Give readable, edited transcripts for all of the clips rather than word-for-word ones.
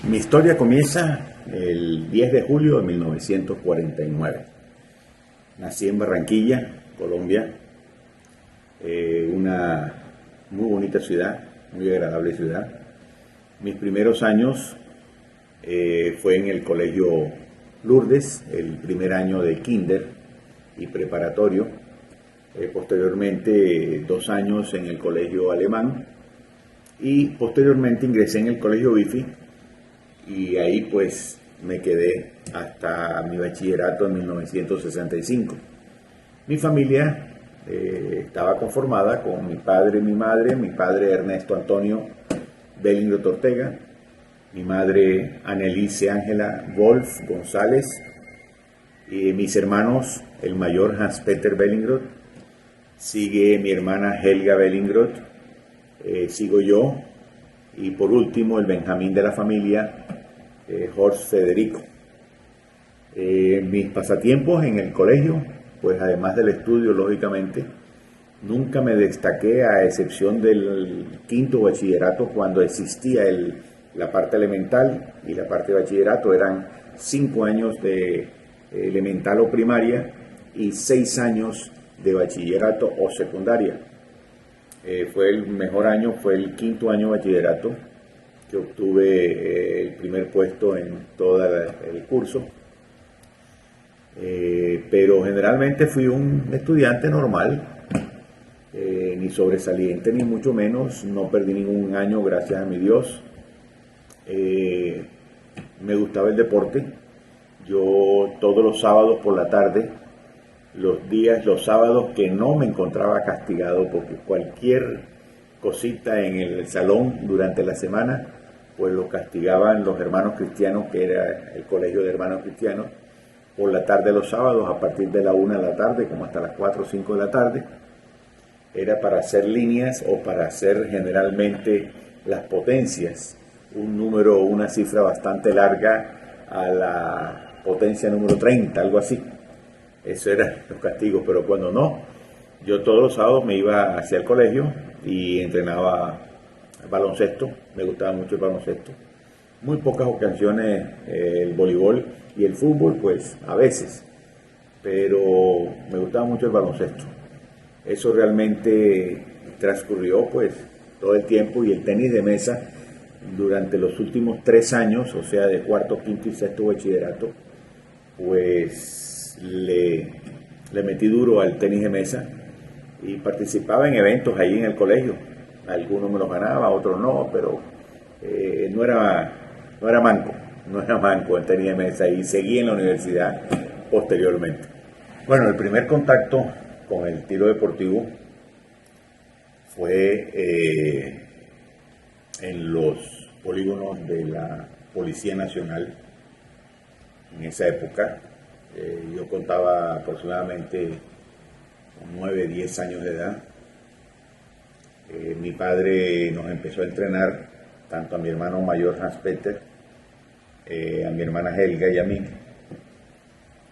Mi historia comienza el 10 de julio de 1949. Nací en Barranquilla, Colombia, una muy bonita ciudad, muy agradable ciudad. Mis primeros años fue en el colegio Lourdes, el primer año de kinder y preparatorio. Posteriormente 2 años en el colegio alemán y posteriormente ingresé en el colegio Bifi y ahí pues me quedé hasta mi bachillerato en 1965. Mi familia estaba conformada con mi padre y mi madre, mi padre Ernesto Antonio Bellingroth Ortega, mi madre Anneliese Ángela Wolf González, y mis hermanos, el mayor Hans Peter Bellingroth, sigue mi hermana Helga Bellingroth, sigo yo, y por último el Benjamín de la familia, Horst Federico. Mis pasatiempos en el colegio, pues además del estudio, lógicamente, nunca me destaqué a excepción del quinto bachillerato cuando existía la parte elemental y la parte de bachillerato. Eran 5 años de elemental o primaria y 6 años de bachillerato o secundaria. Fue el mejor año, fue el quinto año de bachillerato, que obtuve el primer puesto en todo el curso. Pero generalmente fui un estudiante normal, ni sobresaliente ni mucho menos, no perdí ningún año, gracias a mi Dios. Me gustaba el deporte. Yo todos los sábados por la tarde, los sábados que no me encontraba castigado, porque cualquier cosita en el salón durante la semana, pues lo castigaban los hermanos cristianos, que era el colegio de hermanos cristianos, por la tarde los sábados, a partir de la 1 de la tarde, como hasta las 4 o 5 de la tarde. Era para hacer líneas o para hacer generalmente las potencias, un número, una cifra bastante larga a la potencia número 30, algo así. Eso eran los castigos, pero cuando no, yo todos los sábados me iba hacia el colegio y entrenaba baloncesto. Me gustaba mucho el baloncesto. Muy pocas ocasiones el voleibol y el fútbol, pues a veces, pero me gustaba mucho el baloncesto. Eso realmente transcurrió pues todo el tiempo, y el tenis de mesa durante los últimos 3 años, o sea de cuarto, quinto y sexto bachillerato, pues le metí duro al tenis de mesa y participaba en eventos ahí en el colegio. Algunos me los ganaba, otros no, pero no era manco el tenis de mesa, y seguí en la universidad posteriormente. Bueno, el primer contacto con el tiro deportivo fue en los polígonos de la Policía Nacional. En esa época yo contaba aproximadamente 9, 10 años de edad. Mi padre nos empezó a entrenar, tanto a mi hermano mayor Hans Peter, a mi hermana Helga y a mí.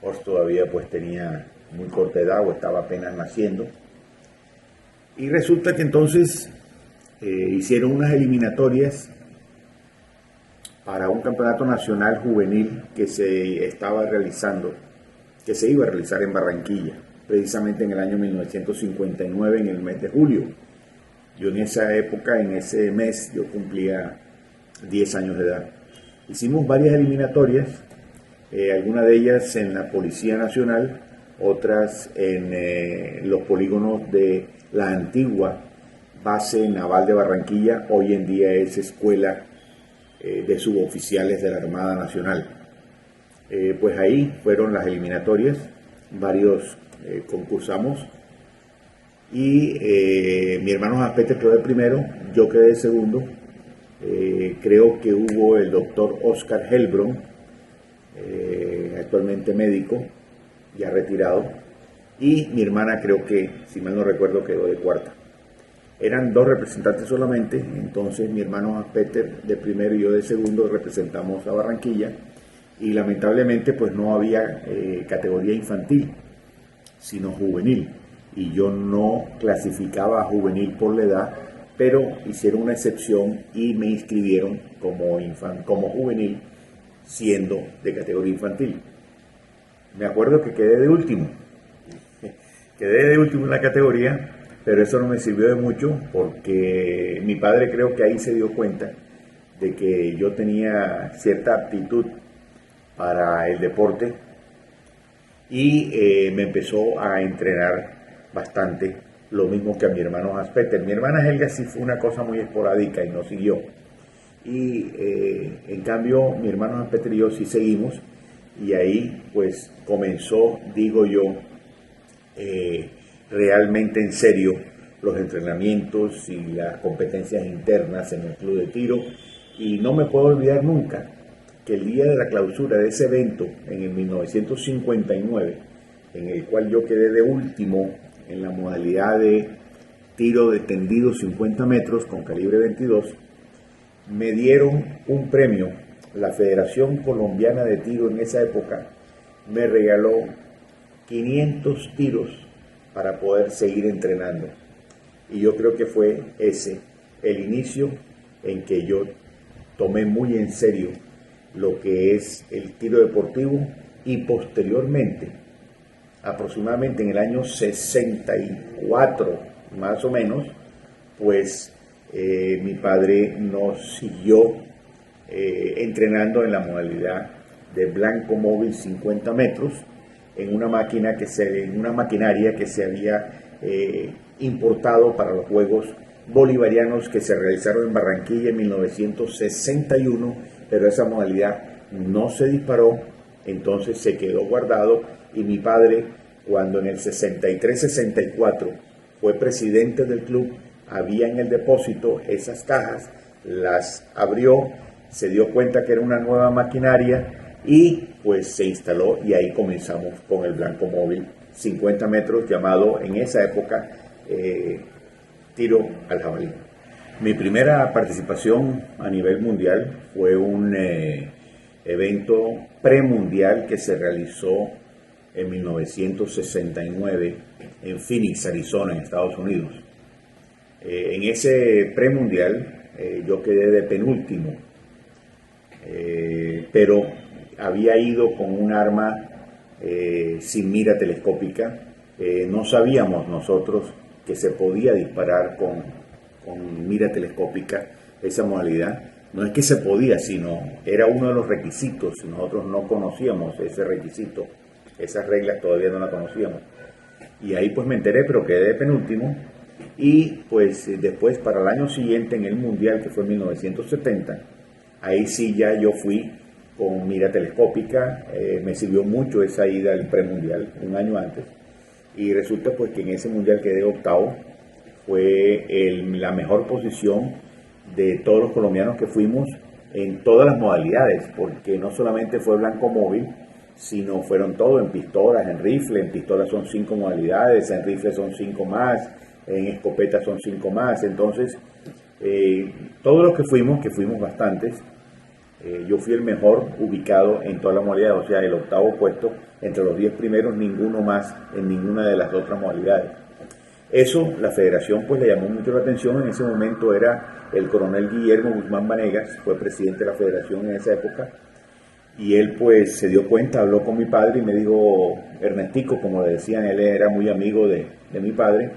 Horst todavía pues tenía muy corta edad o estaba apenas naciendo. Y resulta que entonces hicieron unas eliminatorias para un campeonato nacional juvenil que se iba a realizar en Barranquilla, precisamente en el año 1959, en el mes de julio. Yo en esa época, en ese mes, yo cumplía 10 años de edad. Hicimos varias eliminatorias, algunas de ellas en la Policía Nacional, otras en los polígonos de la antigua base naval de Barranquilla. Hoy en día es escuela de suboficiales de la Armada Nacional. Pues ahí fueron las eliminatorias, varios concursamos, y mi hermano Hans Peter quedó de primero, yo quedé de segundo. Creo que hubo el doctor Oscar Helbron, actualmente médico, ya retirado, y mi hermana, creo que, si mal no recuerdo, quedó de cuarta. Eran 2 representantes solamente, entonces mi hermano Hans Peter de primero y yo de segundo representamos a Barranquilla, y lamentablemente pues no había categoría infantil, sino juvenil, y yo no clasificaba a juvenil por la edad, pero hicieron una excepción y me inscribieron como juvenil, siendo de categoría infantil. Me acuerdo que quedé de último en la categoría, pero eso no me sirvió de mucho porque mi padre creo que ahí se dio cuenta de que yo tenía cierta aptitud para el deporte y me empezó a entrenar bastante, lo mismo que a mi hermano Hans-Peter. Mi hermana Helga sí fue una cosa muy esporádica y no siguió. Y en cambio mi hermano Hans-Peter y yo sí seguimos, y ahí pues comenzó, digo yo, realmente en serio los entrenamientos y las competencias internas en el club de tiro. Y no me puedo olvidar nunca que el día de la clausura de ese evento, en el 1959, en el cual yo quedé de último en la modalidad de tiro de tendido 50 metros con calibre 22, me dieron un premio. La Federación Colombiana de Tiro en esa época me regaló 500 tiros para poder seguir entrenando. Y yo creo que fue ese el inicio en que yo tomé muy en serio lo que es el tiro deportivo, y posteriormente, aproximadamente en el año 64 más o menos, pues mi padre nos siguió entrenando en la modalidad de blanco móvil 50 metros en una maquinaria que se había importado para los Juegos Bolivarianos que se realizaron en Barranquilla en 1961, pero esa modalidad no se disparó, entonces se quedó guardado, y mi padre, cuando en el 63-64 fue presidente del club, había en el depósito esas cajas, las abrió, se dio cuenta que era una nueva maquinaria y pues se instaló, y ahí comenzamos con el blanco móvil 50 metros, llamado en esa época tiro al jabalí. Mi primera participación a nivel mundial fue un evento premundial que se realizó en 1969 en Phoenix, Arizona, en Estados Unidos. En ese premundial yo quedé de penúltimo, pero había ido con un arma sin mira telescópica. No sabíamos nosotros que se podía disparar con mira telescópica, esa modalidad. No es que se podía, sino era uno de los requisitos. Nosotros no conocíamos ese requisito, esas reglas todavía no las conocíamos. Y ahí pues me enteré, pero quedé de penúltimo. Y pues después, para el año siguiente, en el Mundial, que fue en 1970, ahí sí ya yo fui con mira telescópica. Me sirvió mucho esa ida al premundial un año antes. Y resulta pues que en ese Mundial quedé octavo. Fue la mejor posición de todos los colombianos que fuimos en todas las modalidades, porque no solamente fue blanco móvil, sino fueron todo en pistolas, en rifle. En pistolas son 5 modalidades, en rifle son 5 más, en escopeta son 5 más. Entonces, todos los que fuimos bastantes, yo fui el mejor ubicado en todas las modalidades, o sea, el octavo puesto entre los 10 primeros, ninguno más en ninguna de las otras modalidades. Eso la federación pues le llamó mucho la atención. En ese momento era el coronel Guillermo Guzmán Vanegas, fue presidente de la federación en esa época, y él pues se dio cuenta, habló con mi padre y me dijo: Ernestico, como le decían, él era muy amigo de mi padre,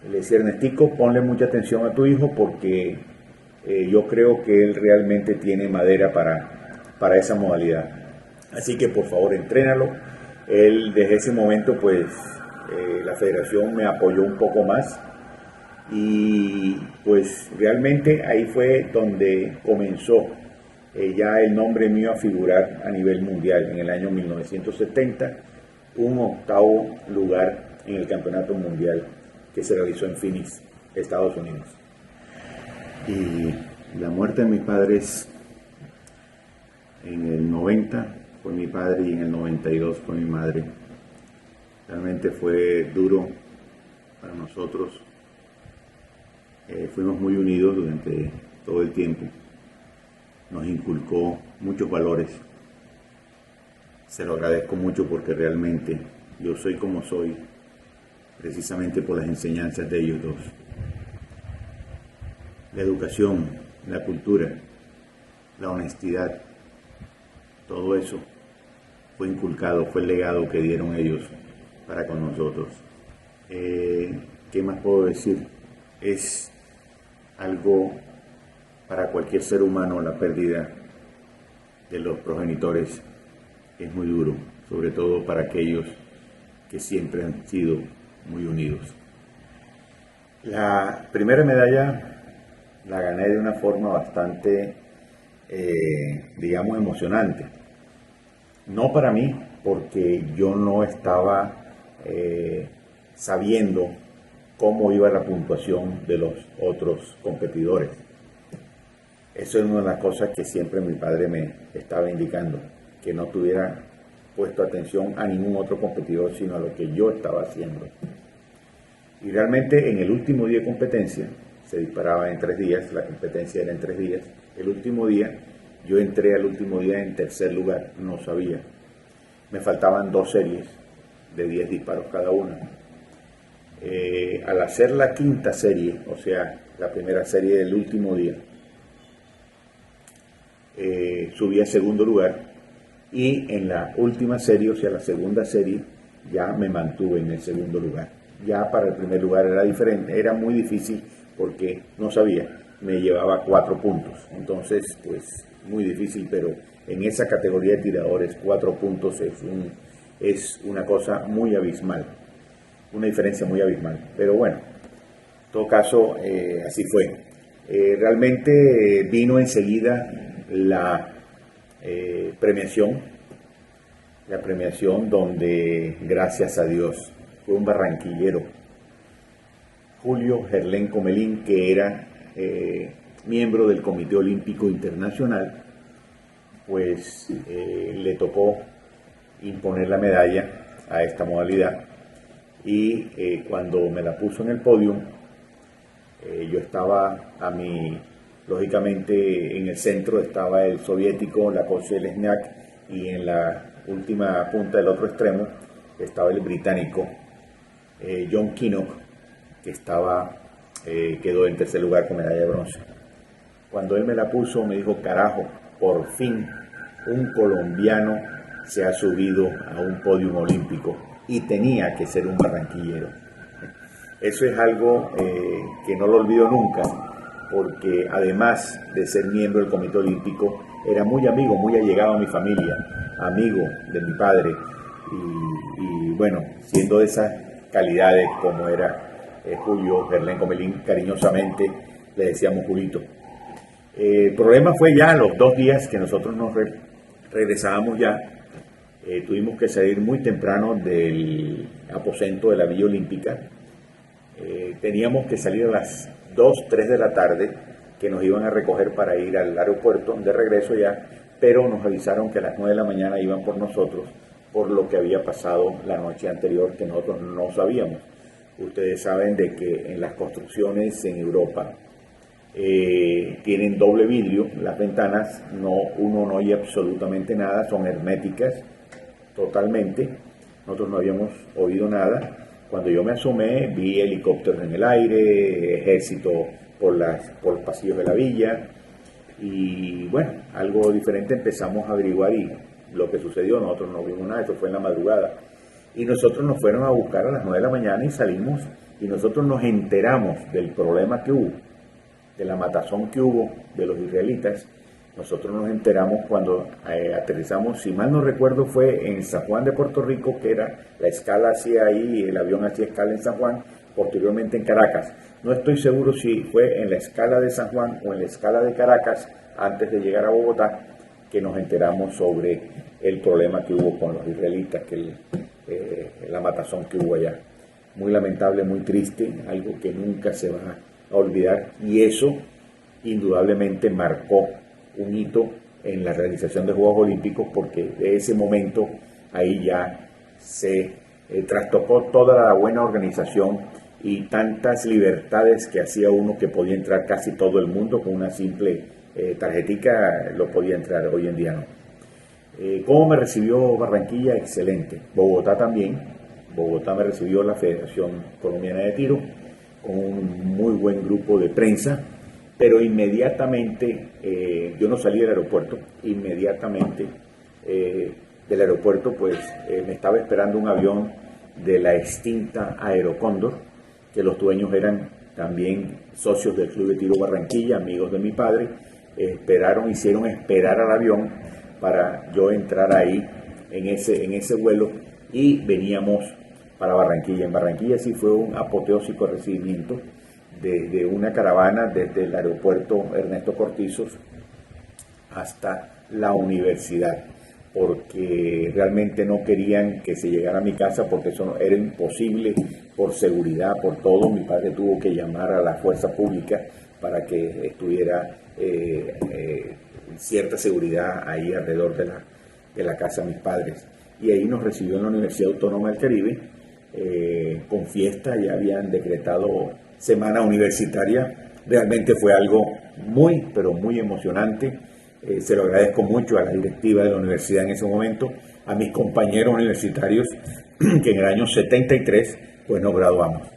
le decía: Ernestico, ponle mucha atención a tu hijo porque yo creo que él realmente tiene madera para esa modalidad, así que por favor entrénalo. Él desde ese momento pues la federación me apoyó un poco más, y pues realmente ahí fue donde comenzó ya el nombre mío a figurar a nivel mundial. En el año 1970, un octavo lugar en el campeonato mundial que se realizó en Phoenix, Estados Unidos. Y la muerte de mis padres en el 90 fue mi padre y en el 92 fue mi madre. Realmente fue duro para nosotros. Fuimos muy unidos durante todo el tiempo. Nos inculcó muchos valores. Se lo agradezco mucho porque realmente yo soy como soy precisamente por las enseñanzas de ellos dos. la educación, la cultura, la honestidad, todo eso fue inculcado, fue el legado que dieron ellos para con nosotros. ¿Qué más puedo decir? Es algo para cualquier ser humano, la pérdida de los progenitores es muy duro, sobre todo para aquellos que siempre han sido muy unidos. La primera medalla la gané de una forma bastante, digamos, emocionante. No para mí, porque yo no estaba sabiendo cómo iba la puntuación de los otros competidores. Eso es una de las cosas que siempre mi padre me estaba indicando, que no tuviera puesto atención a ningún otro competidor, sino a lo que yo estaba haciendo. Y realmente en el último día de competencia, se disparaba en 3 días, la competencia era en 3 días, el último día, yo entré al último día en tercer lugar, no sabía. Me faltaban 2 series de 10 disparos cada una. Al hacer la quinta serie, o sea, la primera serie del último día, subí a segundo lugar y en la última serie, o sea, la segunda serie, ya me mantuve en el segundo lugar. Ya para el primer lugar era diferente, era muy difícil porque no sabía, me llevaba 4 puntos. Entonces, pues, muy difícil, pero en esa categoría de tiradores, 4 puntos es una cosa muy abismal, una diferencia muy abismal. Pero bueno, en todo caso, así fue. Realmente vino enseguida la premiación donde, gracias a Dios, fue un barranquillero, Julio Gerlén Comelín, que era miembro del Comité Olímpico Internacional, pues le tocó imponer la medalla a esta modalidad y cuando me la puso en el podio, yo estaba lógicamente en el centro estaba el soviético Lacoste Lesniak y en la última punta del otro extremo estaba el británico John Kinnock, que quedó en tercer lugar con medalla de bronce. Cuando él me la puso me dijo: carajo, por fin un colombiano se ha subido a un podio olímpico y tenía que ser un barranquillero. Eso es algo que no lo olvido nunca, porque además de ser miembro del Comité Olímpico, era muy amigo, muy allegado a mi familia, amigo de mi padre, y bueno, siendo de esas calidades como era Julio Gerlén Comelín, cariñosamente le decíamos Julito. El problema fue ya los 2 días que nosotros nos regresábamos ya, tuvimos que salir muy temprano del aposento de la Villa Olímpica. Teníamos que salir a las 2, 3 de la tarde, que nos iban a recoger para ir al aeropuerto de regreso ya, pero nos avisaron que a las 9 de la mañana iban por nosotros, por lo que había pasado la noche anterior, que nosotros no sabíamos. Ustedes saben de que en las construcciones en Europa tienen doble vidrio, las ventanas, uno no oye absolutamente nada, son herméticas totalmente, nosotros no habíamos oído nada. Cuando yo me asomé, vi helicópteros en el aire, ejército por los pasillos de la villa, y bueno, algo diferente. Empezamos a averiguar y lo que sucedió, nosotros no vimos nada, eso fue en la madrugada. Y nosotros nos fueron a buscar a las 9 de la mañana y salimos, y nosotros nos enteramos del problema que hubo, de la matazón que hubo de los israelitas. Nosotros nos enteramos cuando aterrizamos, si mal no recuerdo, fue en San Juan de Puerto Rico, que era la escala hacia ahí, el avión hacía escala en San Juan, posteriormente en Caracas. No estoy seguro si fue en la escala de San Juan o en la escala de Caracas, antes de llegar a Bogotá, que nos enteramos sobre el problema que hubo con los israelitas, la matazón que hubo allá. Muy lamentable, muy triste, algo que nunca se va a olvidar, y eso indudablemente marcó un hito en la realización de Juegos Olímpicos, porque de ese momento ahí ya se trastocó toda la buena organización y tantas libertades que hacía uno, que podía entrar casi todo el mundo con una simple tarjetica, lo podía entrar. Hoy en día no. ¿Cómo me recibió Barranquilla? Excelente. Bogotá también. Bogotá me recibió la Federación Colombiana de Tiro con un muy buen grupo de prensa, pero inmediatamente, yo no salí del aeropuerto, inmediatamente del aeropuerto pues me estaba esperando un avión de la extinta Aerocóndor, que los dueños eran también socios del Club de Tiro Barranquilla, amigos de mi padre. Hicieron esperar al avión para yo entrar ahí en ese vuelo, y veníamos para Barranquilla. En Barranquilla sí fue un apoteósico recibimiento de una caravana desde el aeropuerto Ernesto Cortizos hasta la universidad, porque realmente no querían que se llegara a mi casa, porque eso era imposible por seguridad, por todo. Mi padre tuvo que llamar a la fuerza pública para que estuviera cierta seguridad ahí alrededor de la casa de mis padres. Y ahí nos recibió en la Universidad Autónoma del Caribe, con fiesta. Ya habían decretado semana universitaria. Realmente fue algo muy, pero muy emocionante. Se lo agradezco mucho a la directiva de la universidad en ese momento, a mis compañeros universitarios, que en el año 73 pues nos graduamos.